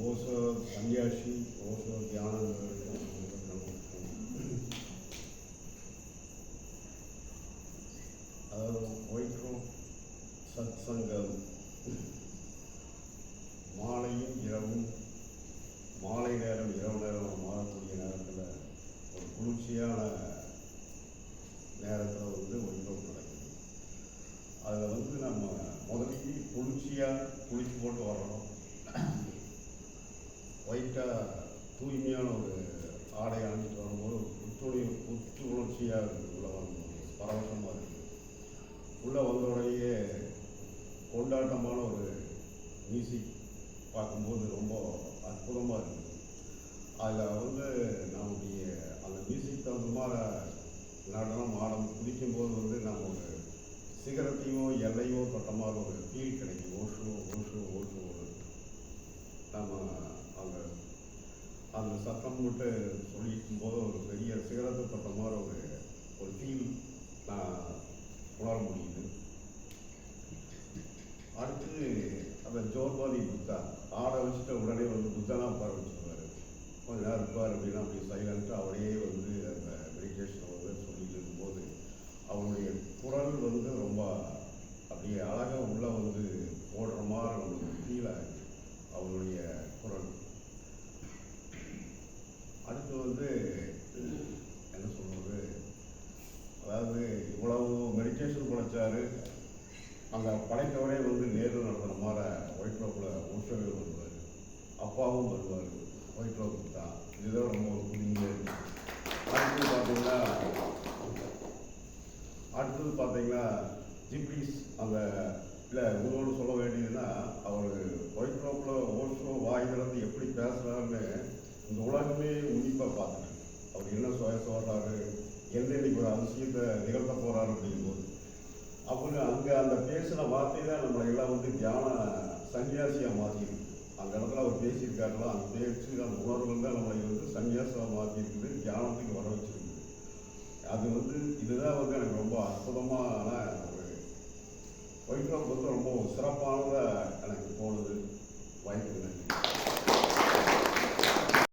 ஓசோ சன்னியாசி ஓசோ தியானங்கள் அதாவது ஒயிட்ரோம் சத் சங்கம் மாலையும் இரவும் மாலை நேரம் இரவு நேரம் மாறக்கூடிய நேரத்தில் ஒரு குளிர்ச்சியான நேரத்தில் ஒயிட்ரோம் நடக்குது. அதில் நம்ம முதலிக்கு குளிர்ச்சியாக குளிச்சு போட்டு வரணும். ஒயிட்டாக தூய்மையான ஒரு ஆடை அணிஞ்சிட்டு வரும்போது புத்து உணர்ச்சியாக இருக்குது. உள்ளே வரும்போது பரவசமாக இருக்குது. உள்ளே வந்தோடனேயே கொண்டாட்டமான ஒரு மியூசிக் பார்க்கும்போது ரொம்ப அற்புதமாக இருக்குது. அதில் நம்முடைய அந்த மியூசிக் தகுந்த மாதிரி நடனம் ஆடம் குதிக்கும்போது நம்ம ஒரு சிகரத்தையோ எல்லையோ தொட்ட மாதிரி ஒரு ஃபீல் கிடைக்கும். ஓஷோ ஓஷோ ஓஷோ நம்ம அந்த சத்தம் விட்டு சொல்லிக்கும் போது ஒரு பெரிய சிகரத்தை தொட்ட மாதிரி ஒரு ஃபீல் நான் உணர முடியுது. அடுத்து அந்த ஜோர்பாதி புத்தா ஆடை வச்சுட்டு உடனே புத்தனா உட்கார வச்சுருவார். கொஞ்ச நேரம் இருப்பார் அப்படின்னா அப்படி சைலண்ட்டாக அவரையே அந்த மெடிடேஷனை சொல்லிட்டு இருக்கும்போது அவருடைய குரல் ரொம்ப அப்படியே அழகாக உள்ளே போடுற மாதிரி நம்மளுக்கு ஃபீல் ஆகுது அவருடைய குரல். அடுத்து என்ன சொல்கிறது, அதாவது இவ்வளவு மெடிடேஷன் படைச்சாரு, அங்கே படைத்தவரே நேரில் நடத்துகிற மாதிரி ஒயிட்ரோப்பில் ஓஷோவே வருவார், அப்பாவும் வருவார். ஒயிட்ரோப்புக்கு தான் இதுதான் ரொம்ப ஒரு புதுமையாக இருக்குது. அடுத்தது பார்த்தீங்கன்னா ஜிப்ரீஸ் அந்த இல்லை உங்களோடு சொல்ல வேண்டியதுன்னா அவர் ஒயிட்ரோப்பில் ஓஷோ வாய் திறந்து எப்படி பேசுகிறாருன்னு இந்த உலகமே உன்னிப்பாக பார்த்துட்டு அவர் என்ன சொல்கிறாரு, இன்னைக்கு ஒரு அதிசயத்தை நிகழ்த்த போகிறாரு அப்படிங்கும்போது அப்புறம் அங்கே அந்த பேசின வார்த்தை தான் நம்மளை எல்லாம் தியான சன்னியாசியாக மாற்றிருக்கு. அந்த இடத்துல அவர் பேசியிருக்காருலாம் அந்த பேச்சு அந்த உணர்வுகள் தான் நம்மளை சன்னியாசமாக மாற்றிருக்குது, தியானத்துக்கு வர வச்சிருக்குது. அது இதுதான் எனக்கு ரொம்ப